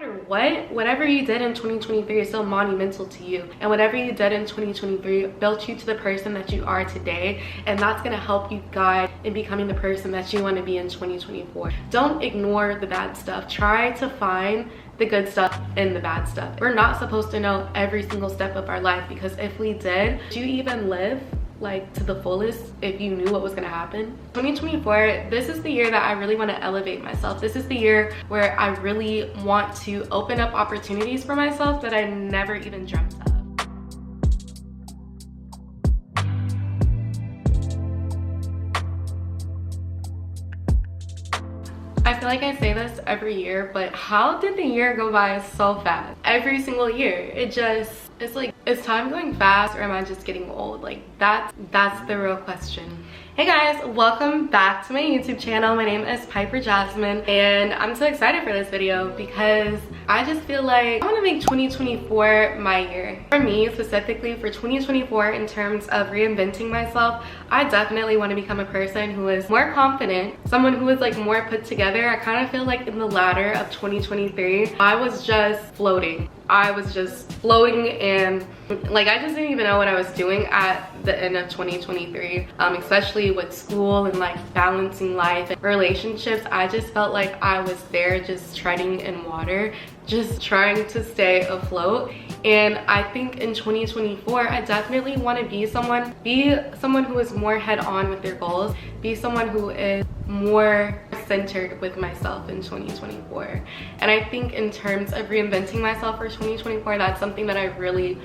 matter what, whatever you did in 2023 is still monumental to you, and whatever you did in 2023 built you to the person that you are today, and that's going to help you guide in becoming the person that you want to be in 2024. Don't ignore the bad stuff. Try to find the good stuff in the bad stuff. We're not supposed to know every single step of our life, because if we did, would you even live like to the fullest if you knew what was going to happen? 2024, this is the year that I really want to elevate myself. This is the year where I really want to open up opportunities for myself that I never even dreamt of. I feel like I say this every year, but how did the year go by so fast? Every single year, it's like, is time going fast, or am I just getting old? Like, that's the real question. Hey guys, welcome back to my YouTube channel. My name is Piper Jasmine, and I'm so excited for this video because I just feel like I want to make 2024 my year. For me, specifically for 2024, in terms of reinventing myself, I definitely want to become a person who is more confident, someone who is like more put together. I kind of feel like in the latter of 2023, I was just floating. I was just floating, and like I just didn't even know what I was doing at the end of 2023, especially with school and like balancing life and relationships. I just felt like I was there just treading in water, just trying to stay afloat. And I think in 2024, I definitely want to be someone who is more head on with their goals, be someone who is more centered with myself in 2024. And I think in terms of reinventing myself for 2024, that's something that I really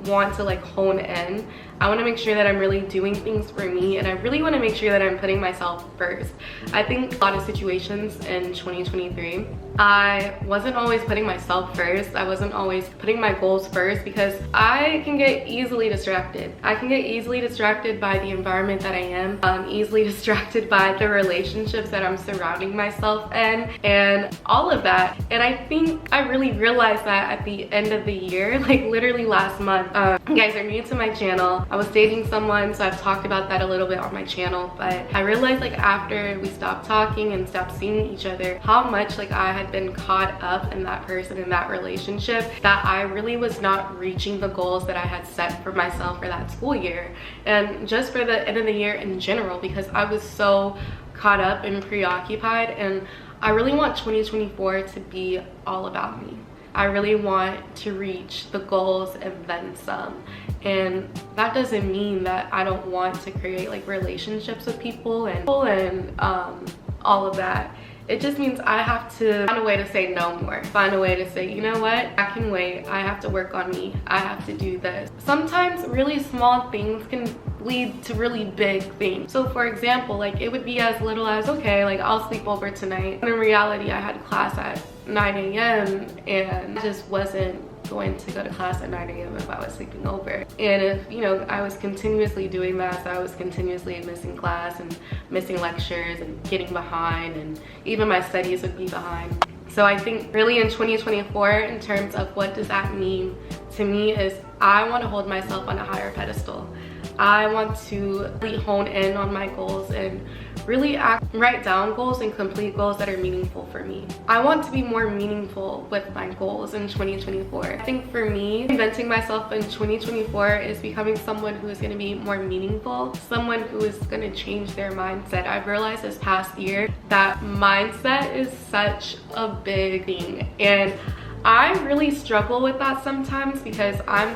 want to like hone in. I want to make sure that I'm really doing things for me, and I really want to make sure that I'm putting myself first. I think a lot of situations in 2023, I wasn't always putting myself first. I wasn't always putting my goals first, because I can get easily distracted. I can get easily distracted by the environment that I am. I'm easily distracted by the relationships that I'm surrounding myself in, and all of that. And I think I really realized that at the end of the year, like literally last month. You guys are new to my channel. I was dating someone, so I've talked about that a little bit on my channel, but I realized like after we stopped talking and stopped seeing each other, how much like I had been caught up in that person, in that relationship, that I really was not reaching the goals that I had set for myself for that school year, and just for the end of the year in general, because I was so caught up and preoccupied. And I really want 2024 to be all about me. I really want to reach the goals and then some. And that doesn't mean that I don't want to create like relationships with people and all of that. It just means I have to find a way to say no more. Find a way to say, you know what, I can wait. I have to work on me. I have to do this. Sometimes really small things can lead to really big things. So for example, like it would be as little as, okay, like I'll sleep over tonight. And in reality, I had class at 9 a.m. and I just wasn't going to go to class at 9 a.m. if I was sleeping over. And if, you know, I was continuously doing that, so I was continuously missing class and missing lectures and getting behind, and even my studies would be behind. So I think really in 2024, in terms of what does that mean to me, is I want to hold myself on a higher pedestal. I want to really hone in on my goals and really write down goals and complete goals that are meaningful for me. I want to be more meaningful with my goals in 2024. I think for me, inventing myself in 2024 is becoming someone who is going to be more meaningful, someone who is going to change their mindset. I've realized this past year that mindset is such a big thing, and I really struggle with that sometimes, because I'm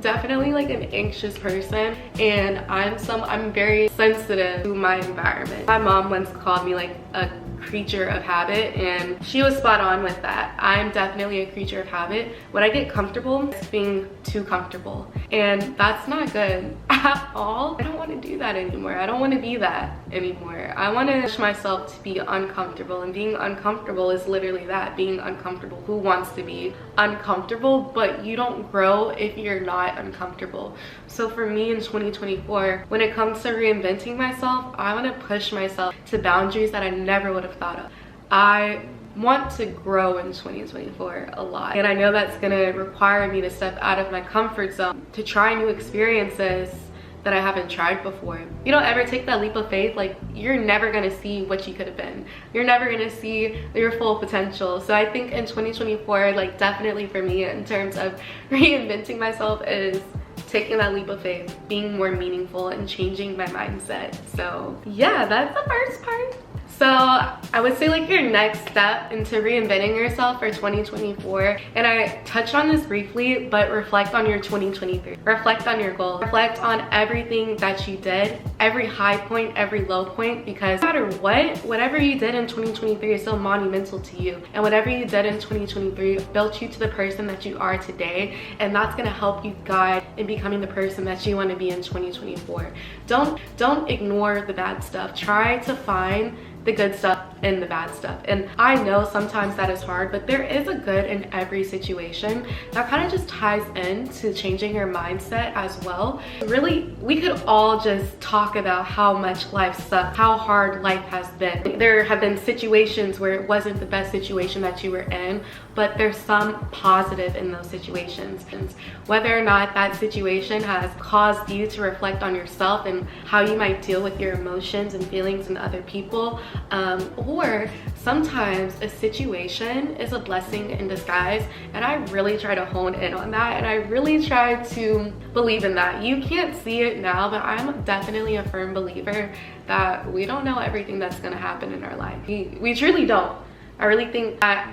definitely like an anxious person, and I'm very sensitive to my environment. My mom once called me like a creature of habit, and she was spot on with that. I'm definitely a creature of habit. When I get comfortable, it's being too comfortable, and that's not good at all. I don't want to do that anymore. I don't want to be that anymore. I want to push myself to be uncomfortable, and being uncomfortable is literally that, being uncomfortable. Who wants to be uncomfortable? But you don't grow if you're not uncomfortable. So for me in 2024, when it comes to reinventing myself, I want to push myself to boundaries that I never would have thought of. I want to grow in 2024 a lot, and I know that's gonna require me to step out of my comfort zone, to try new experiences, that I haven't tried before. You don't ever take that leap of faith, like you're never gonna see what you could have been. You're never gonna see your full potential. So I think in 2024, like definitely for me in terms of reinventing myself is taking that leap of faith, being more meaningful and changing my mindset. So yeah, that's the first part. So I would say like your next step into reinventing yourself for 2024, and I touched on this briefly, but reflect on your 2023. Reflect on your goals. Reflect on everything that you did, every high point, every low point, because no matter what, whatever you did in 2023 is still monumental to you. And whatever you did in 2023 built you to the person that you are today, and that's gonna help you guide in becoming the person that you wanna be in 2024. Don't ignore the bad stuff. Try to find the good stuff and the bad stuff. And I know sometimes that is hard, but there is a good in every situation. That kind of just ties into changing your mindset as well. Really, we could all just talk about how much life sucks, how hard life has been. There have been situations where it wasn't the best situation that you were in, but there's some positive in those situations. And whether or not that situation has caused you to reflect on yourself and how you might deal with your emotions and feelings in other people, or sometimes a situation is a blessing in disguise, and I really try to hone in on that, and I really try to believe in that. You can't see it now, but I'm definitely a firm believer that we don't know everything that's going to happen in our life. We truly don't. I really think that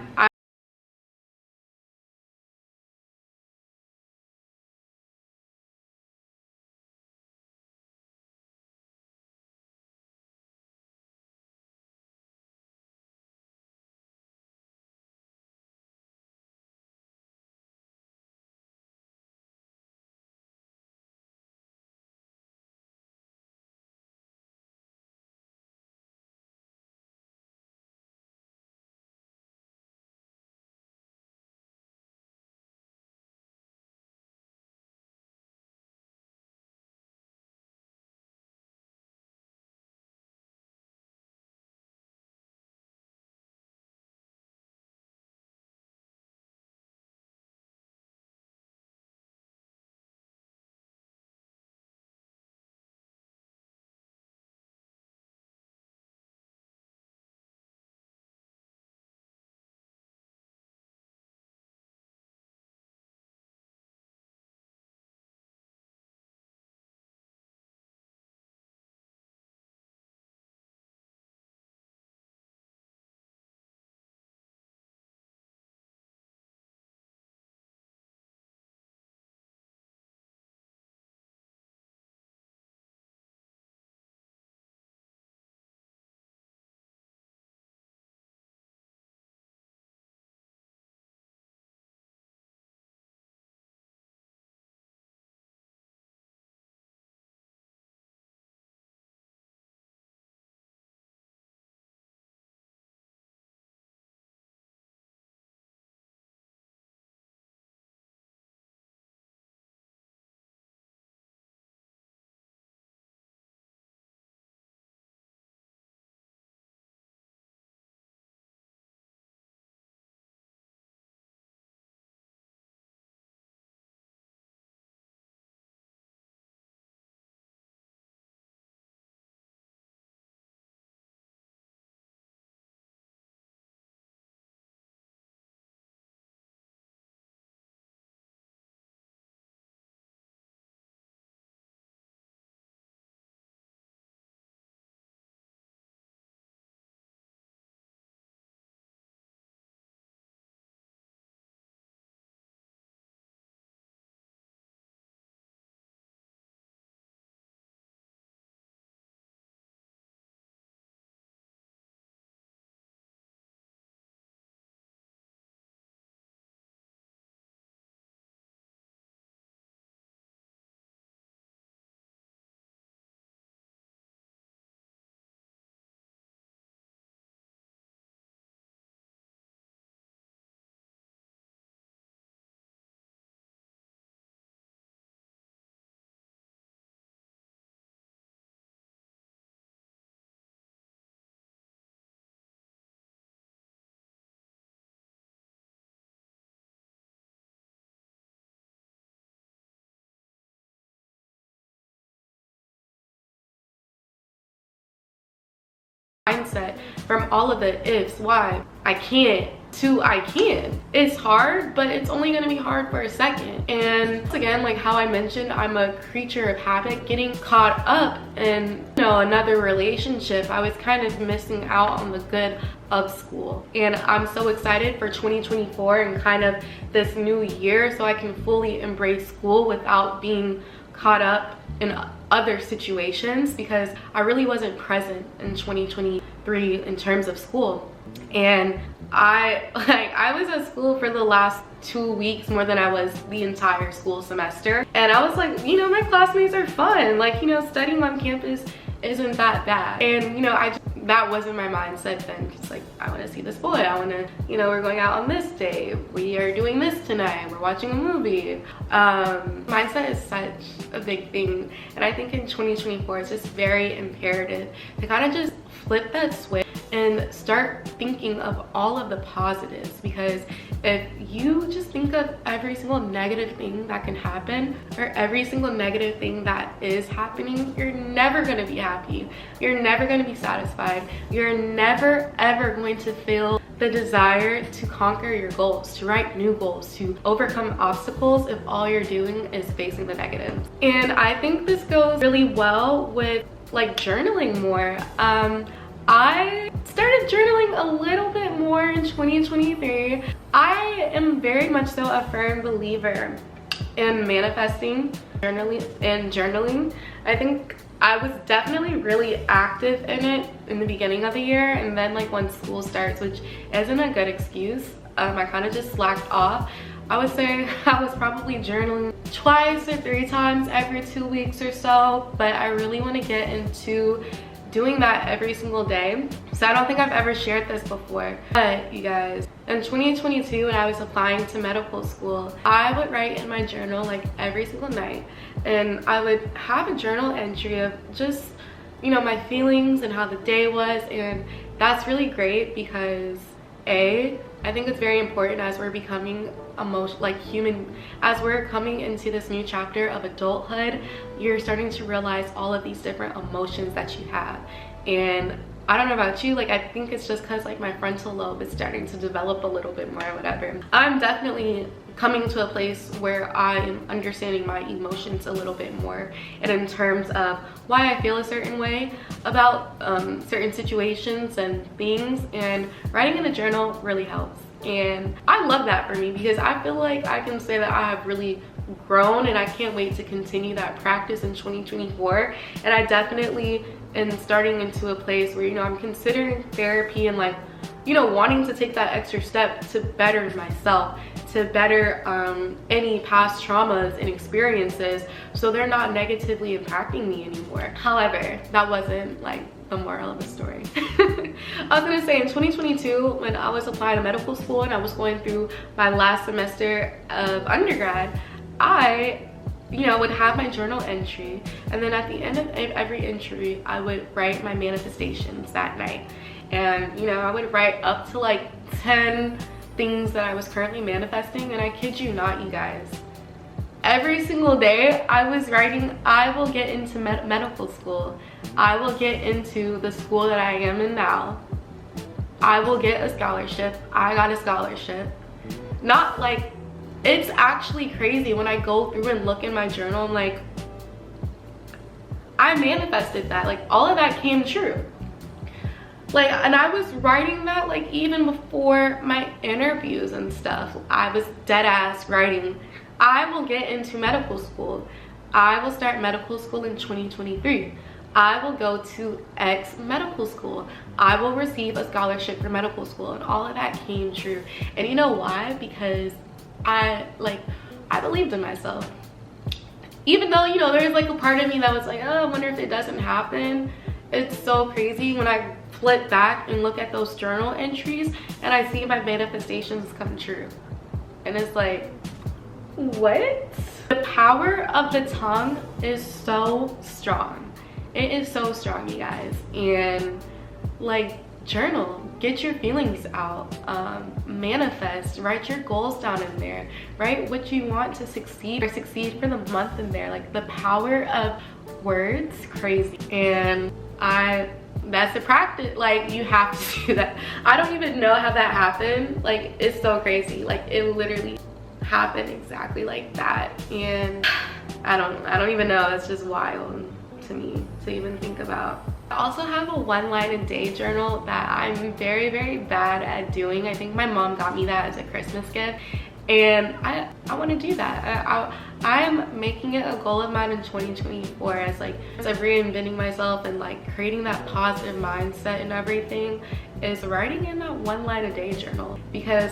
mindset from all of the ifs, why, I can't, to I can. It's hard, but it's only going to be hard for a second. And again, like how I mentioned, I'm a creature of habit. Getting caught up in, you know, another relationship, I was kind of missing out on the good of school. And I'm so excited for 2024 and kind of this new year, so I can fully embrace school without being caught up in other situations, because I really wasn't present in 2023 in terms of school. And I was at school for the last 2 weeks more than I was the entire school semester. And I was like, you know, my classmates are fun. Like, you know, studying on campus isn't that bad. And, you know, that wasn't my mindset then. Just like, I want to see this boy. I want to, you know, we're going out on this day. We are doing this tonight. We're watching a movie. Mindset is such a big thing. And I think in 2024, it's just very imperative to kind of just flip that switch and start thinking of all of the positives, because if you just think of every single negative thing that can happen, or every single negative thing that is happening, you're never going to be happy. You're never going to be satisfied. You're never ever going to feel the desire to conquer your goals, to write new goals, to overcome obstacles if all you're doing is facing the negatives. And I think this goes really well with like journaling more. I started journaling a little bit more in 2023. I am very much so a firm believer in manifesting, journaling. I think I was definitely really active in it in the beginning of the year, and then like when school starts, which isn't a good excuse, I kind of just slacked off. I would say I was probably journaling 2 or 3 times every 2 weeks or so, but I really want to get into doing that every single day. So I don't think I've ever shared this before, but you guys, in 2022 when I was applying to medical school, I would write in my journal like every single night, and I would have a journal entry of just, you know, my feelings and how the day was. And that's really great because I think it's very important as we're becoming as we're coming into this new chapter of adulthood, you're starting to realize all of these different emotions that you have. And I don't know about you, like I think it's just because like my frontal lobe is starting to develop a little bit more or whatever. I'm definitely coming to a place where I am understanding my emotions a little bit more, and in terms of why I feel a certain way about certain situations and things, and writing in a journal really helps. And I love that for me, because I feel like I can say that I have really grown, and I can't wait to continue that practice in 2024. And I definitely am starting into a place where, you know, I'm considering therapy and like, you know, wanting to take that extra step to better myself, to better any past traumas and experiences, so they're not negatively impacting me anymore. However, that wasn't like the moral of the story. I was gonna say, in 2022, when I was applying to medical school and I was going through my last semester of undergrad, I, you know, would have my journal entry, and then at the end of every entry, I would write my manifestations that night. And, you know, I would write up to like 10 things that I was currently manifesting, and I kid you not, you guys, every single day I was writing, I will get into medical school. I will get into the school that I am in now. I will get a scholarship. I got a scholarship. Not like, it's actually crazy when I go through and look in my journal. I'm like, I manifested that. Like, all of that came true. Like, and I was writing that like even before my interviews and stuff. I was dead ass writing, I will get into medical school. I will start medical school in 2023. I will go to X medical school. I will receive a scholarship for medical school. And all of that came true. And you know why? Because I believed in myself. Even though, you know, there's like a part of me that was like, oh, I wonder if it doesn't happen. It's so crazy when I flip back and look at those journal entries and I see my manifestations come true. And it's like, what? The power of the tongue is so strong. It is so strong, you guys. And like, journal, get your feelings out, manifest, write your goals down in there, write what you want to succeed or succeed for the month in there. Like, the power of words, crazy. And I That's the practice. Like, you have to do that. I don't even know how that happened. Like, it's so crazy. Like, it literally happened exactly like that. And I don't even know. It's just wild to me to even think about. I also have a one-line-a-day journal that I'm very, very bad at doing. I think my mom got me that as a Christmas gift, and I want to do that. I'm making it a goal of mine in 2024 as I'm reinventing myself and like creating that positive mindset and everything, is writing in that one-line-a-day journal, because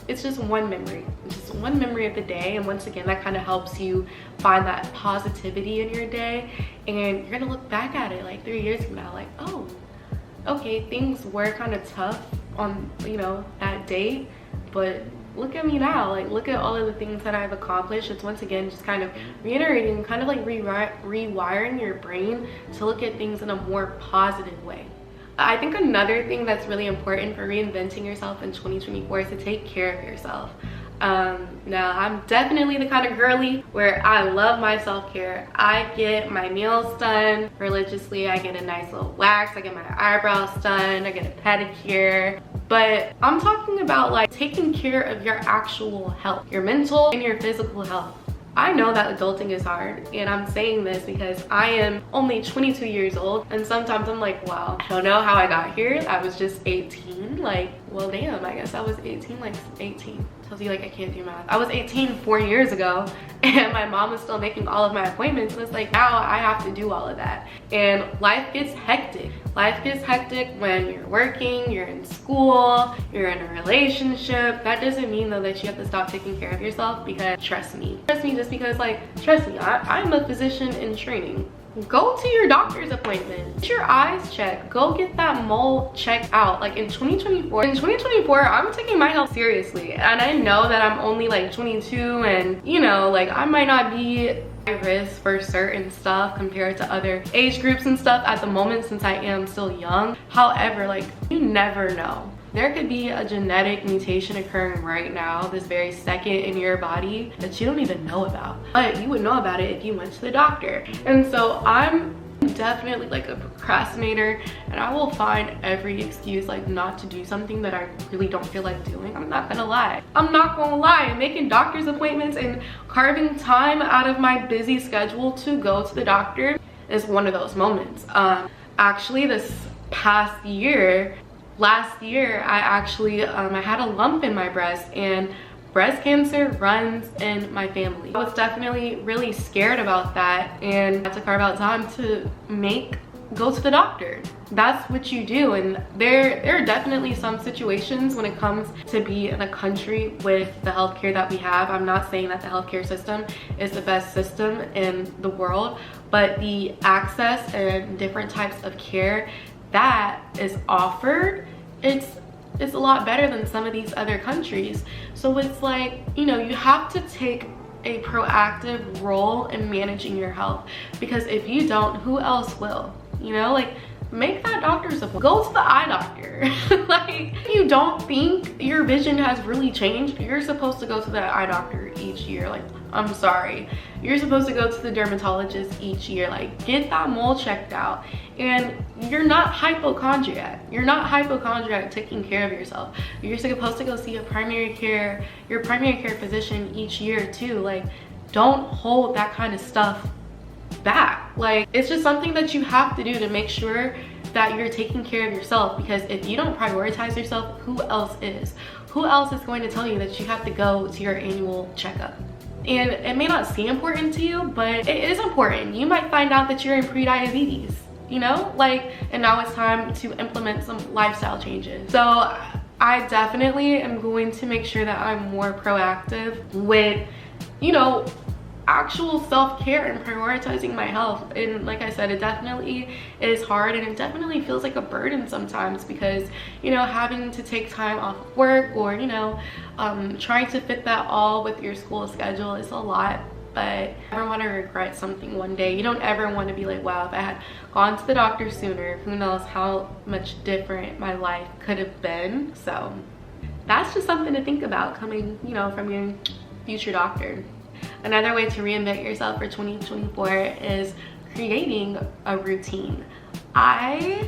it's just one memory. It's just one memory of the day, and once again, that kind of helps you find that positivity in your day, and you're gonna look back at it like 3 years from now, like, oh, okay, things were kind of tough on, you know, that date, but look at me now. Like, look at all of the things that I've accomplished. It's once again just kind of reiterating, kind of like rewiring your brain to look at things in a more positive way. I think another thing that's really important for reinventing yourself in 2024 is to take care of yourself. Now, I'm definitely the kind of girly where I love my self-care. I get my nails done religiously. I get a nice little wax. I get my eyebrows done. I get a pedicure. But I'm talking about like taking care of your actual health, your mental and your physical health. I know that adulting is hard, and I'm saying this because I am only 22 years old, and sometimes I'm like, wow, I don't know how I got here. I was just 18. Like, well, damn, I guess I was 18, like 18. Tells you like I can't do math. I was 18 4 years ago, and my mom was still making all of my appointments, and it's like now I have to do all of that. And life gets hectic. Life gets hectic when you're working, you're in school, you're in a relationship. That doesn't mean though that you have to stop taking care of yourself, because trust me just because, like, trust me, I'm a physician in training. Go to your doctor's appointment, get your eyes checked, go get that mole checked out. Like, in 2024 I'm taking my health seriously, and I know that I'm only like 22, and you know, like, I might not be high risk for certain stuff compared to other age groups and stuff at the moment, since I am still young. However, like, you never know. There could be a genetic mutation occurring right now, this very second, in your body that you don't even know about. But you would know about it if you went to the doctor. And so I'm definitely like a procrastinator, and I will find every excuse like not to do something that I really don't feel like doing. I'm not gonna lie. Making doctor's appointments and carving time out of my busy schedule to go to the doctor is one of those moments. Actually, this past year, last year, I actually I had a lump in my breast, and breast cancer runs in my family. I was definitely really scared about that, and I had to carve out time to go to the doctor. That's what you do. And there are definitely some situations when it comes to be in a country with the healthcare that we have. I'm not saying that the healthcare system is the best system in the world, but the access and different types of care that is offered, it's a lot better than some of these other countries. So it's like, you know, you have to take a proactive role in managing your health, because if you don't, who else will? You know, like, make that doctor's appointment. Go to the eye doctor. Like, if you don't think your vision has really changed, you're supposed to go to the eye doctor each year. Like, I'm sorry, you're supposed to go to the dermatologist each year. Like, get that mole checked out. And you're not hypochondriac. You're not hypochondriac taking care of yourself. You're supposed to go see your primary care physician each year too. Like, don't hold that kind of stuff back. Like, it's just something that you have to do to make sure that you're taking care of yourself, because if you don't prioritize yourself, who else is? Who else is going to tell you that you have to go to your annual checkup? And it may not seem important to you, but it is important. You might find out that you're in pre-diabetes, you know, like, and now it's time to implement some lifestyle changes. So I definitely am going to make sure that I'm more proactive with, you know, actual self-care and prioritizing my health. And like I said, it definitely is hard, and it definitely feels like a burden sometimes, because, you know, having to take time off of work, or, you know, trying to fit that all with your school schedule is a lot. But I never want to regret something one day. You don't ever want to be like, wow, if I had gone to the doctor sooner, who knows how much different my life could have been. So that's just something to think about, coming, you know, from your future doctor. Another way to reinvent yourself for 2024 is creating a routine. I'm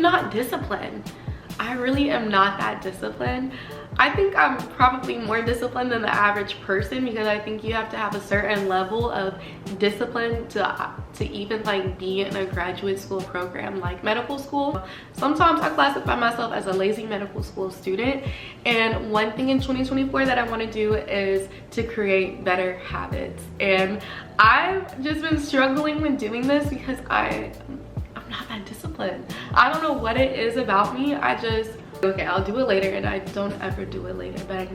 not disciplined. I really am not that disciplined. I think I'm probably more disciplined than the average person, because I think you have to have a certain level of discipline to even like be in a graduate school program like medical school. Sometimes I classify myself as a lazy medical school student, and one thing in 2024 that I want to do is to create better habits. And I've just been struggling with doing this because I'm not that disciplined. I don't know what it is about me. Okay, I'll do it later, and I don't ever do it later, but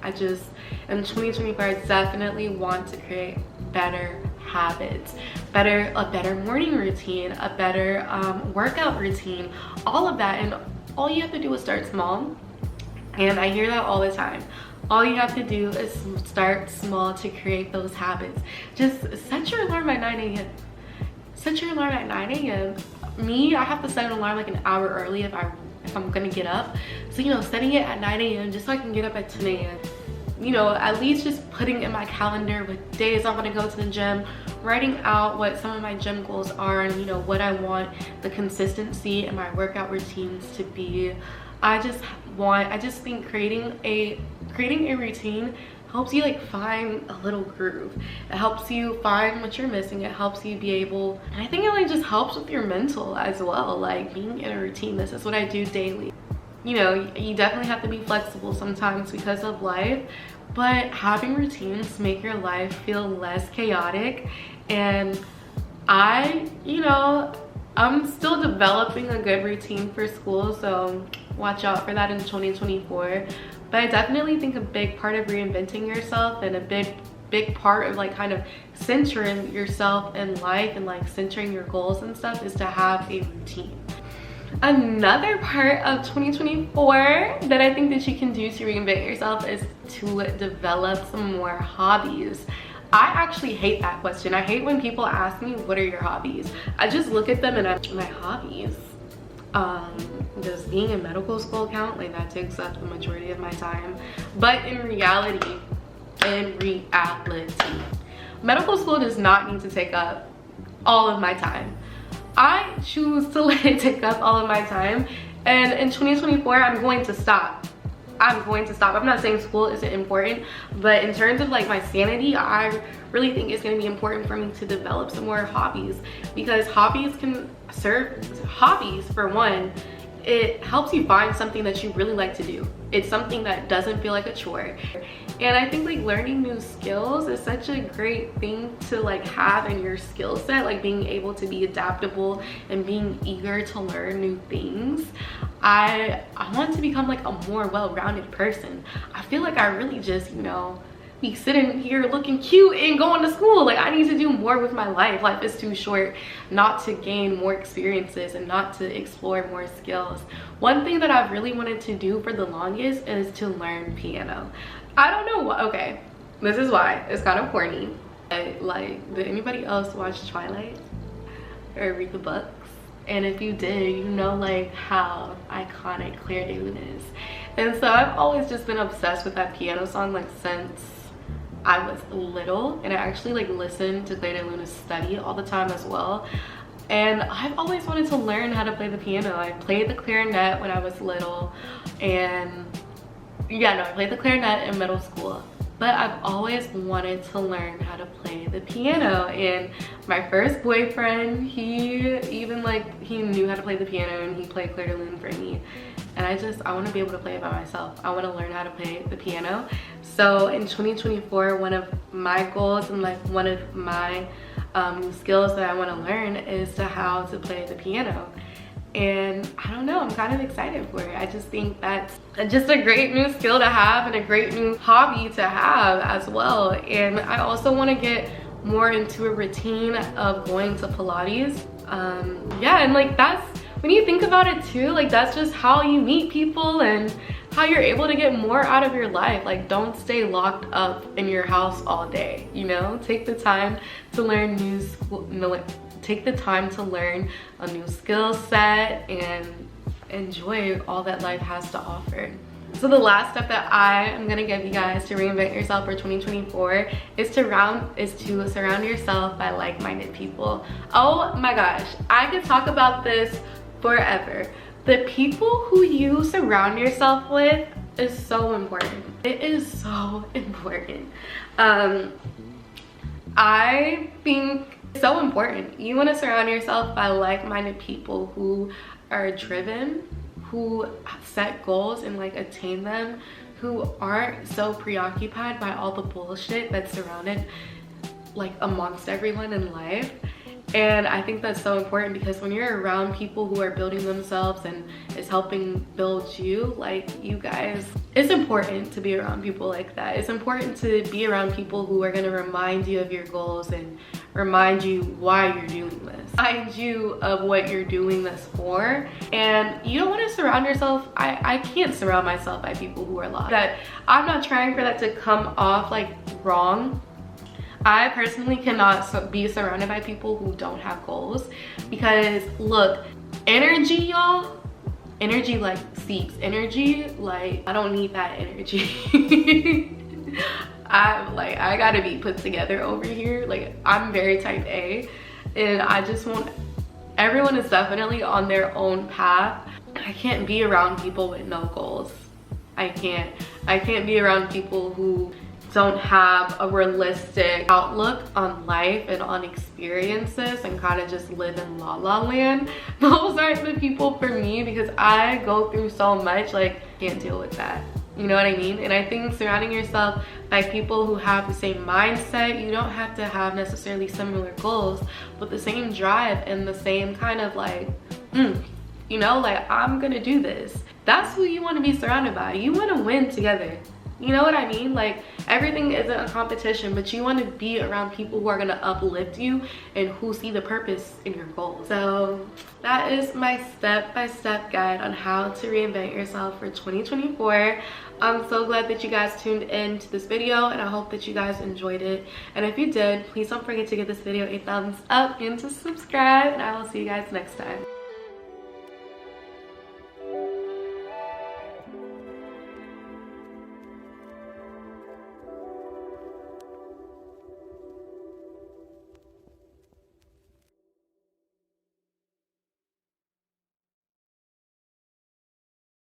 I just in 2024 I definitely want to create better habits, a better morning routine, a better workout routine, all of that. And all you have to do is start small, and I hear that all the time. All you have to do is start small to create those habits. Just set your alarm at 9 a.m. Set your alarm at 9 a.m. Me, I have to set an alarm like an hour early if I'm gonna get up. So, you know, setting it at 9 a.m. just so I can get up at 10 a.m. You know, at least just putting in my calendar with days I'm gonna go to the gym, writing out what some of my gym goals are, and you know, what I want the consistency in my workout routines to be. I just think creating a routine helps you like find a little groove. It helps you find what you're missing. It helps you be able, and I think it like just helps with your mental as well, like being in a routine. This is what I do daily. You know, you definitely have to be flexible sometimes because of life, but having routines make your life feel less chaotic. And you know, I'm still developing a good routine for school, so watch out for that in 2024. But I definitely think a big part of reinventing yourself, and a big part of like kind of centering yourself in life and like centering your goals and stuff, is to have a routine. Another part of 2024 that I think that you can do to reinvent yourself is to develop some more hobbies. I actually hate that question. I hate when people ask me, what are your hobbies? I just look at them and my hobbies. Does being in medical school count? Like, that takes up the majority of my time. But in reality, medical school does not need to take up all of my time. I choose to let it take up all of my time, and in 2024 I'm going to stop. I'm not saying school isn't important, but in terms of like my sanity, I really think it's going to be important for me to develop some more hobbies, because hobbies for one, it helps you find something that you really like to do. It's something that doesn't feel like a chore. And I think like learning new skills is such a great thing to like have in your skill set, like being able to be adaptable and being eager to learn new things. I want to become like a more well-rounded person. I feel like I really just, you know, be sitting here looking cute and going to school. Like, I need to do more with my life. Life is too short not to gain more experiences and not to explore more skills. One thing that I've really wanted to do for the longest is to learn piano. I don't know why. Okay, this is why. It's kind of corny. Like, did anybody else watch Twilight or read the books? And if you did, you know like how iconic Claire de Lune is. And so I've always just been obsessed with that piano song like since I was little, and I actually like listened to Claire de Lune's study all the time as well. And I've always wanted to learn how to play the piano. I played the clarinet when I was little, and yeah, no, I played the clarinet in middle school. But I've always wanted to learn how to play the piano, and my first boyfriend, he knew how to play the piano, and he played Claire de Lune for me. And I want to be able to play it by myself. I want to learn how to play the piano. So in 2024, one of my goals and like one of my skills that I want to learn is how to play the piano. And I don't know, I'm kind of excited for it. I just think that's just a great new skill to have and a great new hobby to have as well. And I also want to get more into a routine of going to Pilates. Yeah, and like that's, when you think about it too, like that's just how you meet people and how you're able to get more out of your life. Like, don't stay locked up in your house all day, you know? Take the time to learn take the time to learn a new skill set and enjoy all that life has to offer. So the last step that I am gonna give you guys to reinvent yourself for 2024 is to surround yourself by like-minded people. Oh my gosh, I could talk about this forever. The people who you surround yourself with is so important. It is so important. I think it's so important. You want to surround yourself by like-minded people who are driven, who set goals and like attain them, who aren't so preoccupied by all the bullshit that's surrounded like amongst everyone in life. And I think that's so important, because when you're around people who are building themselves and is helping build you, like, you guys, it's important to be around people like that. It's important to be around people who are going to remind you of your goals and remind you why you're doing this, remind you of what you're doing this for. And you don't want to surround yourself, I can't surround myself by people who are lost. That I'm not trying for that to come off like wrong. I personally cannot be surrounded by people who don't have goals, because look, energy, y'all, energy like seeps. Energy, like, I don't need that energy. I gotta be put together over here. Like, I'm very type A, and I just want, everyone is definitely on their own path. I can't be around people with no goals. I can't be around people who don't have a realistic outlook on life and on experiences and kind of just live in la la land. Those aren't the people for me, because I go through so much, like, can't deal with that. You know what I mean? And I think surrounding yourself by people who have the same mindset, you don't have to have necessarily similar goals, but the same drive and the same kind of like, you know, like, I'm gonna do this. That's who you want to be surrounded by. You want to win together. You know what I mean? Like, everything isn't a competition, but you want to be around people who are going to uplift you and who see the purpose in your goals. So that is my step-by-step guide on how to reinvent yourself for 2024. I'm so glad that you guys tuned in to this video, and I hope that you guys enjoyed it. And if you did, please don't forget to give this video a thumbs up and to subscribe, and I will see you guys next time.